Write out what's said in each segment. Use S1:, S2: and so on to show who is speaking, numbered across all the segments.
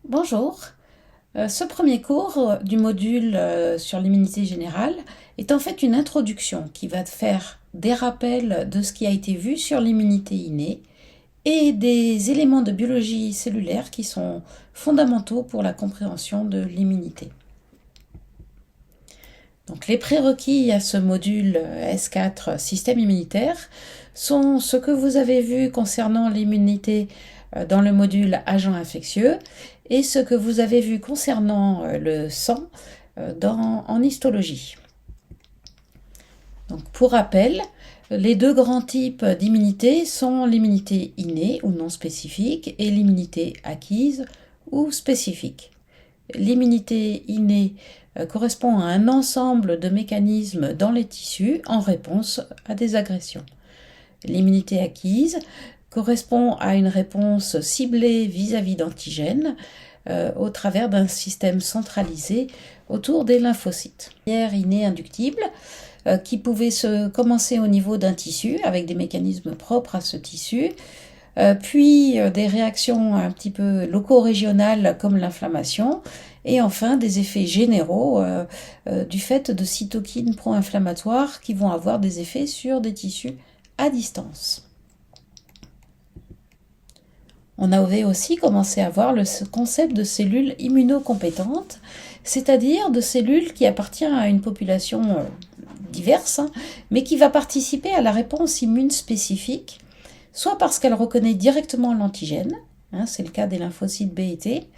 S1: Bonjour. Ce premier cours du module sur l'immunité générale est en fait une introduction qui va faire des rappels de ce qui a été vu sur l'immunité innée et des éléments de biologie cellulaire qui sont fondamentaux pour la compréhension de l'immunité. Donc, les prérequis à ce module S4 système immunitaire sont ce que vous avez vu concernant l'immunité dans le module agents infectieux et ce que vous avez vu concernant le sang en histologie. Donc, pour rappel, les deux grands types d'immunité sont l'immunité innée ou non spécifique et l'immunité acquise ou spécifique. L'immunité innée correspond à un ensemble de mécanismes dans les tissus en réponse à des agressions. L'immunité acquise correspond à une réponse ciblée vis-à-vis d'antigènes au travers d'un système centralisé autour des lymphocytes. Innée inductible qui pouvait se commencer au niveau d'un tissu avec des mécanismes propres à ce tissu, puis des réactions un petit peu loco-régionales comme l'inflammation, et enfin des effets généraux du fait de cytokines pro-inflammatoires qui vont avoir des effets sur des tissus à distance. On avait aussi commencé à voir le concept de cellules immunocompétentes, c'est-à-dire de cellules qui appartiennent à une population diverse, mais qui va participer à la réponse immune spécifique, soit parce qu'elle reconnaît directement l'antigène, c'est le cas des lymphocytes B et T,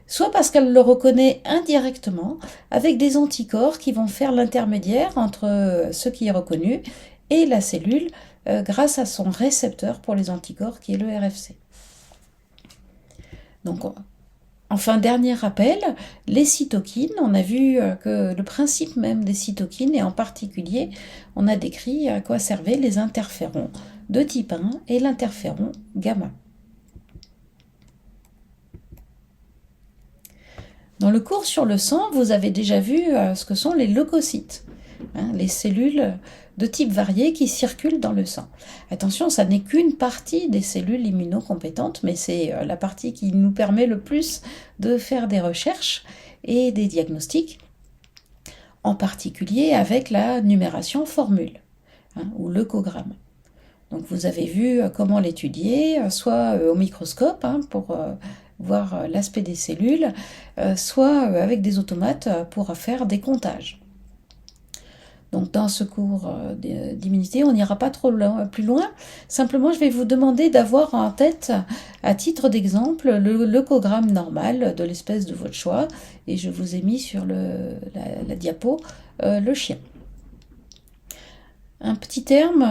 S1: soit parce qu'elle le reconnaît indirectement avec des anticorps qui vont faire l'intermédiaire entre ce qui est reconnu et la cellule grâce à son récepteur pour les anticorps qui est le RFC. Donc, enfin, dernier rappel, les cytokines, on a vu que le principe même des cytokines, et en particulier, on a décrit à quoi servaient les interférons de type 1 et l'interféron gamma. Dans le cours sur le sang, vous avez déjà vu ce que sont les leucocytes, les cellules de type varié qui circulent dans le sang. Attention, ça n'est qu'une partie des cellules immunocompétentes, mais c'est la partie qui nous permet le plus de faire des recherches et des diagnostics, en particulier avec la numération formule, ou leucogramme. Donc vous avez vu comment l'étudier, soit au microscope pour voir l'aspect des cellules, soit avec des automates pour faire des comptages. Donc dans ce cours d'immunité, on n'ira pas trop plus loin. Simplement, je vais vous demander d'avoir en tête, à titre d'exemple, le leucogramme normal de l'espèce de votre choix. Et je vous ai mis sur la diapo le chien. Un petit terme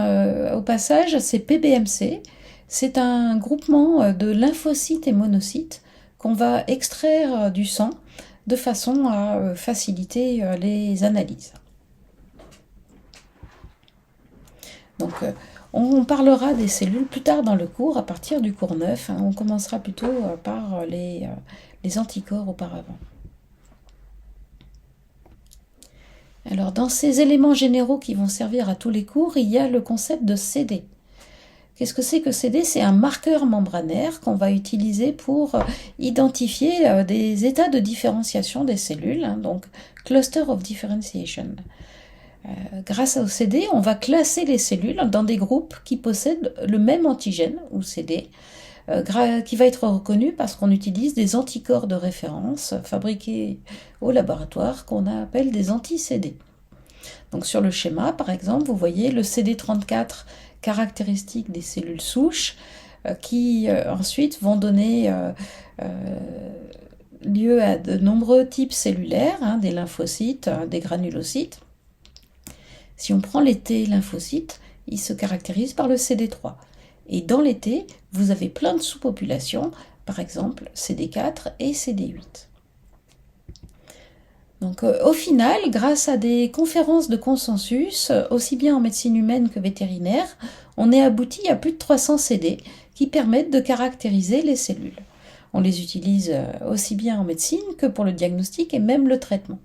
S1: au passage, c'est PBMC. C'est un groupement de lymphocytes et monocytes qu'on va extraire du sang de façon à faciliter les analyses. Donc, on parlera des cellules plus tard dans le cours, à partir du cours 9. On commencera plutôt par les anticorps auparavant. Alors, dans ces éléments généraux qui vont servir à tous les cours, il y a le concept de CD. Qu'est-ce que c'est que CD? C'est un marqueur membranaire qu'on va utiliser pour identifier des états de différenciation des cellules, donc cluster of differentiation. Grâce au CD, on va classer les cellules dans des groupes qui possèdent le même antigène, ou CD, qui va être reconnu parce qu'on utilise des anticorps de référence fabriqués au laboratoire qu'on appelle des anti-CD. Donc sur le schéma, par exemple, vous voyez le CD34 caractéristique des cellules souches qui ensuite vont donner lieu à de nombreux types cellulaires, des lymphocytes, des granulocytes. Si on prend les T lymphocytes, ils se caractérisent par le CD3. Et dans les T, vous avez plein de sous-populations, par exemple CD4 et CD8. Donc au final, grâce à des conférences de consensus, aussi bien en médecine humaine que vétérinaire, on est abouti à plus de 300 CD qui permettent de caractériser les cellules. On les utilise aussi bien en médecine que pour le diagnostic et même le traitement.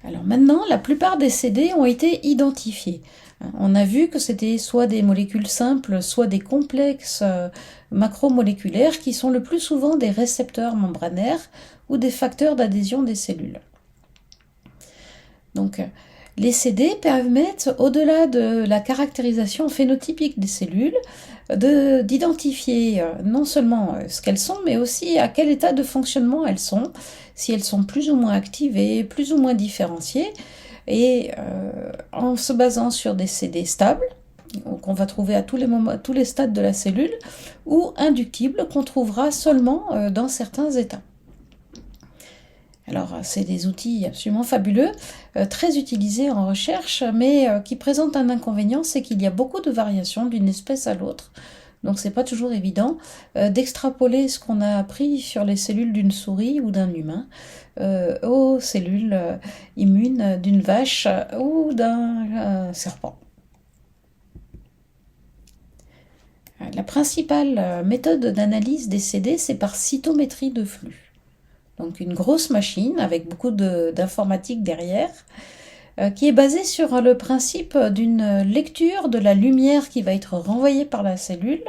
S1: Alors maintenant, la plupart des CD ont été identifiés. On a vu que c'était soit des molécules simples, soit des complexes macromoléculaires qui sont le plus souvent des récepteurs membranaires ou des facteurs d'adhésion des cellules. Donc, les CD permettent, au-delà de la caractérisation phénotypique des cellules, d'identifier non seulement ce qu'elles sont, mais aussi à quel état de fonctionnement elles sont, si elles sont plus ou moins activées, plus ou moins différenciées, et en se basant sur des CD stables, qu'on va trouver à tous les stades de la cellule, ou inductibles, qu'on trouvera seulement dans certains états. Alors, c'est des outils absolument fabuleux, très utilisés en recherche, mais qui présentent un inconvénient, c'est qu'il y a beaucoup de variations d'une espèce à l'autre. Donc, c'est pas toujours évident d'extrapoler ce qu'on a appris sur les cellules d'une souris ou d'un humain aux cellules immunes d'une vache ou d'un serpent. La principale méthode d'analyse des CD, c'est par cytométrie de flux. Donc une grosse machine avec beaucoup d'informatique derrière, qui est basée sur le principe d'une lecture de la lumière qui va être renvoyée par la cellule.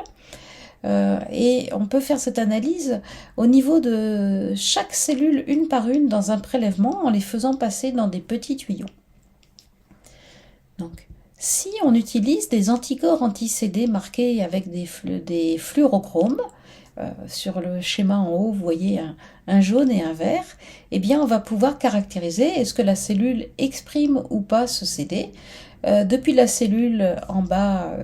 S1: Et on peut faire cette analyse au niveau de chaque cellule une par une dans un prélèvement en les faisant passer dans des petits tuyaux. Donc, si on utilise des anticorps anti-CD marqués avec des fluorochromes, sur le schéma en haut, vous voyez un jaune et un vert, eh bien on va pouvoir caractériser est-ce que la cellule exprime ou pas ce CD, depuis la cellule en bas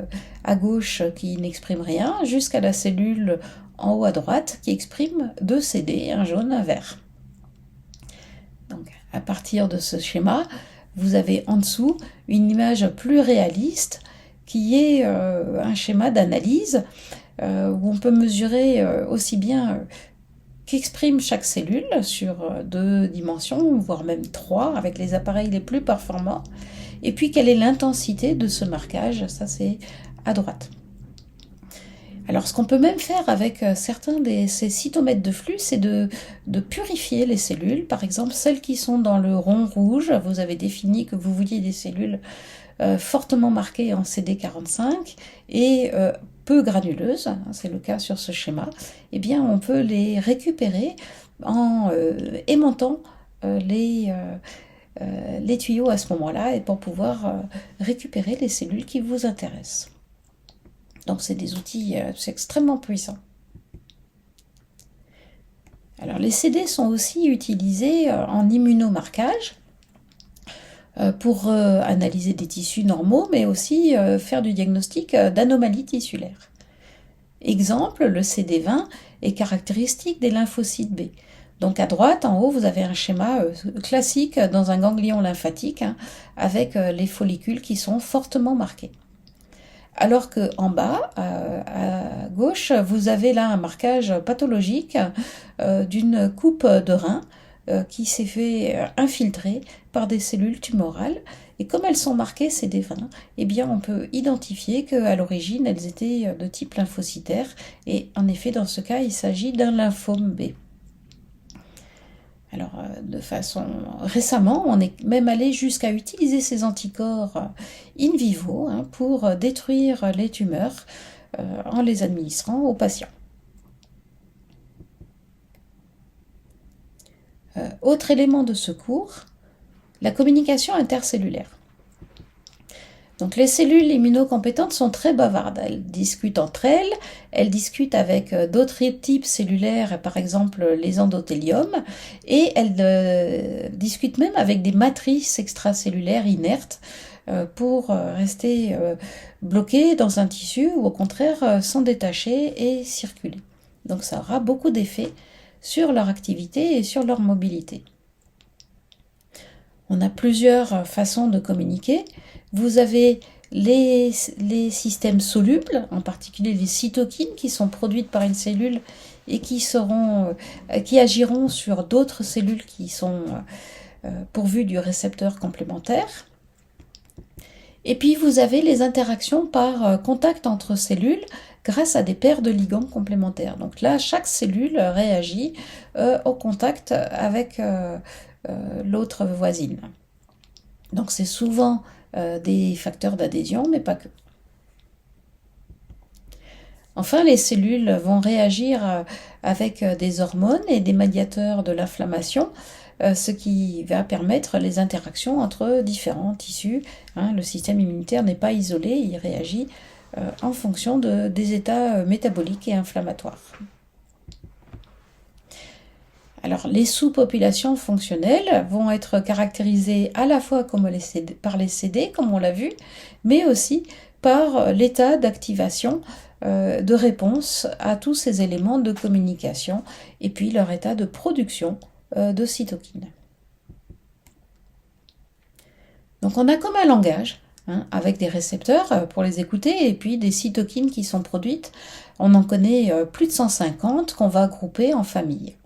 S1: à gauche qui n'exprime rien, jusqu'à la cellule en haut à droite qui exprime 2 CD, un jaune, un vert. Donc à partir de ce schéma, vous avez en dessous une image plus réaliste qui est un schéma d'analyse où on peut mesurer aussi bien qu'exprime chaque cellule sur 2 dimensions, voire même 3, avec les appareils les plus performants, et puis quelle est l'intensité de ce marquage, ça c'est à droite. Alors ce qu'on peut même faire avec certains de ces cytomètres de flux, c'est de purifier les cellules, par exemple celles qui sont dans le rond rouge, vous avez défini que vous vouliez des cellules fortement marquées en CD45 et peu granuleuses, c'est le cas sur ce schéma, eh bien on peut les récupérer en aimantant les tuyaux à ce moment-là et pour pouvoir récupérer les cellules qui vous intéressent. Donc c'est des outils c'est extrêmement puissants. Alors les CD sont aussi utilisés en immunomarquage pour analyser des tissus normaux, mais aussi faire du diagnostic d'anomalies tissulaires. Exemple, le CD20 est caractéristique des lymphocytes B. Donc à droite, en haut, vous avez un schéma classique dans un ganglion lymphatique avec les follicules qui sont fortement marqués. Alors qu'en bas, à gauche, vous avez là un marquage pathologique d'une coupe de rein qui s'est fait infiltrer par des cellules tumorales. Et comme elles sont marquées CD20, eh bien on peut identifier qu'à l'origine, elles étaient de type lymphocytaire. Et en effet, dans ce cas, il s'agit d'un lymphome B. Alors, de façon récemment, on est même allé jusqu'à utiliser ces anticorps in vivo pour détruire les tumeurs en les administrant aux patients. Autre élément de secours, la communication intercellulaire. Donc les cellules immunocompétentes sont très bavardes, elles discutent entre elles discutent avec d'autres types cellulaires, par exemple les endothéliums, et elles discutent même avec des matrices extracellulaires inertes pour rester bloquées dans un tissu ou au contraire s'en détacher et circuler. Donc ça aura beaucoup d'effets sur leur activité et sur leur mobilité. On a plusieurs façons de communiquer. Vous avez les systèmes solubles, en particulier les cytokines qui sont produites par une cellule et qui agiront sur d'autres cellules qui sont pourvues du récepteur complémentaire. Et puis vous avez les interactions par contact entre cellules grâce à des paires de ligands complémentaires. Donc là, chaque cellule réagit au contact avec l'autre voisine. Donc c'est souvent des facteurs d'adhésion, mais pas que. Enfin, les cellules vont réagir avec des hormones et des médiateurs de l'inflammation, ce qui va permettre les interactions entre différents tissus. Le système immunitaire n'est pas isolé, il réagit en fonction des états métaboliques et inflammatoires. Alors, les sous-populations fonctionnelles vont être caractérisées à la fois par les CD, comme on l'a vu, mais aussi par l'état d'activation de réponse à tous ces éléments de communication et puis leur état de production de cytokines. Donc on a comme un langage, avec des récepteurs pour les écouter et puis des cytokines qui sont produites. On en connaît plus de 150 qu'on va grouper en familles.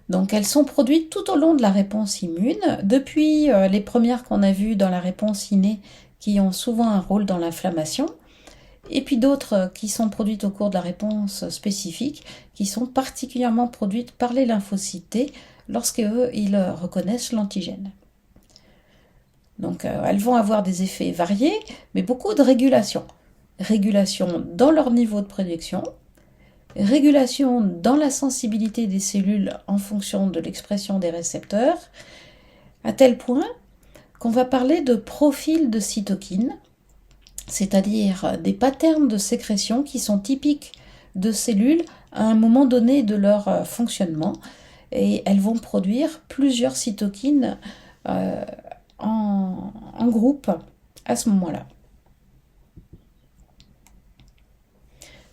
S1: Donc elles sont produites tout au long de la réponse immune, depuis les premières qu'on a vues dans la réponse innée qui ont souvent un rôle dans l'inflammation, et puis d'autres qui sont produites au cours de la réponse spécifique, qui sont particulièrement produites par les lymphocytes T lorsqu'eux, ils reconnaissent l'antigène. Donc elles vont avoir des effets variés, mais beaucoup de régulation. Régulation dans leur niveau de production, régulation dans la sensibilité des cellules en fonction de l'expression des récepteurs, à tel point qu'on va parler de profil de cytokines, c'est-à-dire des patterns de sécrétion qui sont typiques de cellules à un moment donné de leur fonctionnement, et elles vont produire plusieurs cytokines en groupe à ce moment-là.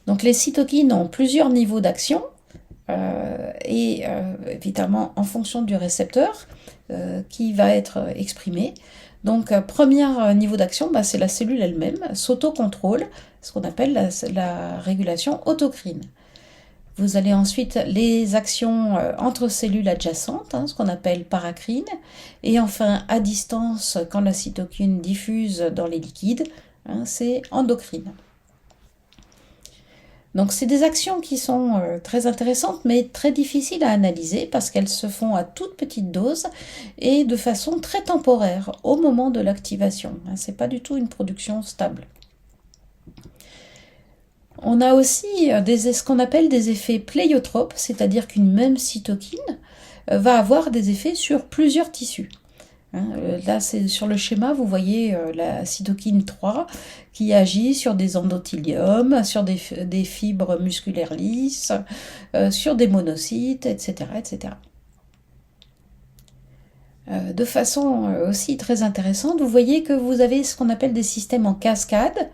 S1: Donc les cytokines ont plusieurs niveaux d'action et évidemment en fonction du récepteur qui va être exprimé. Donc premier niveau d'action, c'est la cellule elle-même, s'autocontrôle, ce qu'on appelle la régulation autocrine. Vous avez ensuite les actions entre cellules adjacentes, ce qu'on appelle paracrine, et enfin à distance, quand la cytokine diffuse dans les liquides, c'est endocrine. Donc c'est des actions qui sont très intéressantes mais très difficiles à analyser parce qu'elles se font à toute petite dose et de façon très temporaire au moment de l'activation. C'est pas du tout une production stable. On a aussi ce qu'on appelle des effets pléiotropes, c'est-à-dire qu'une même cytokine va avoir des effets sur plusieurs tissus. Là, c'est sur le schéma, vous voyez la cytokine 3 qui agit sur des endothéliums, sur des fibres musculaires lisses, sur des monocytes, etc. etc. De façon aussi très intéressante, vous voyez que vous avez ce qu'on appelle des systèmes en cascade,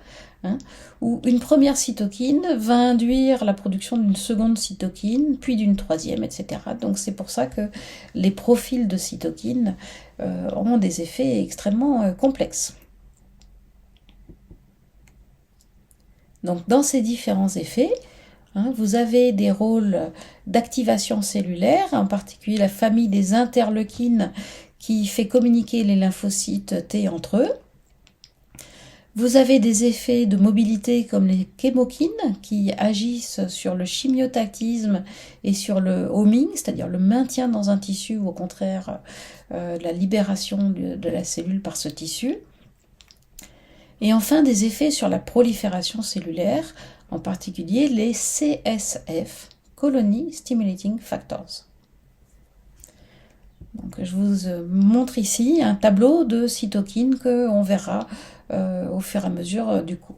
S1: où une première cytokine va induire la production d'une seconde cytokine, puis d'une troisième, etc. Donc c'est pour ça que les profils de cytokines ont des effets extrêmement complexes. Donc dans ces différents effets, vous avez des rôles d'activation cellulaire, en particulier la famille des interleukines qui fait communiquer les lymphocytes T entre eux. Vous avez des effets de mobilité comme les chémokines qui agissent sur le chimiotactisme et sur le homing, c'est-à-dire le maintien dans un tissu ou au contraire la libération de la cellule par ce tissu. Et enfin des effets sur la prolifération cellulaire, en particulier les CSF, Colony Stimulating Factors. Donc, je vous montre ici un tableau de cytokines qu'on verra au fur et à mesure du cours.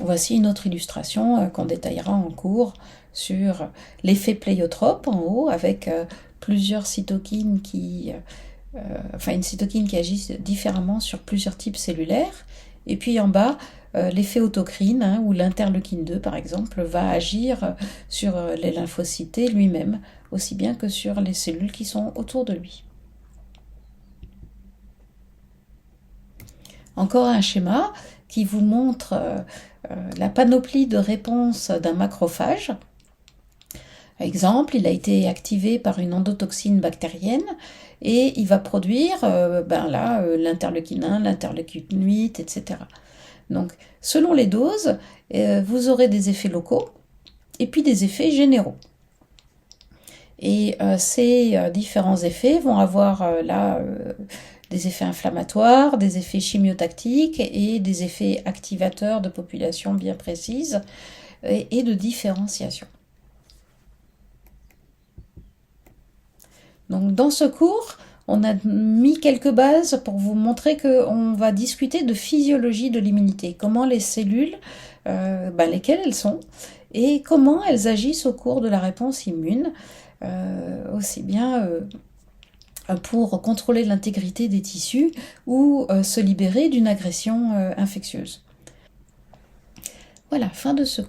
S1: Voici une autre illustration qu'on détaillera en cours sur l'effet pléiotrope en haut avec plusieurs cytokines une cytokine qui agit différemment sur plusieurs types cellulaires, et puis en bas l'effet autocrine, où l'interleukine 2 par exemple va agir sur les lymphocytes lui-même, aussi bien que sur les cellules qui sont autour de lui. Encore un schéma qui vous montre la panoplie de réponses d'un macrophage. Par exemple, il a été activé par une endotoxine bactérienne et il va produire l'interleukine 1, l'interleukine 8, etc. Donc, selon les doses, vous aurez des effets locaux et puis des effets généraux. Et ces différents effets vont avoir des effets inflammatoires, des effets chimiotactiques et des effets activateurs de populations bien précises et de différenciation. Donc dans ce cours, on a mis quelques bases pour vous montrer qu'on va discuter de physiologie de l'immunité, comment les cellules, lesquelles elles sont, et comment elles agissent au cours de la réponse immune, aussi bien pour contrôler l'intégrité des tissus ou se libérer d'une agression infectieuse. Voilà, fin de ce cours.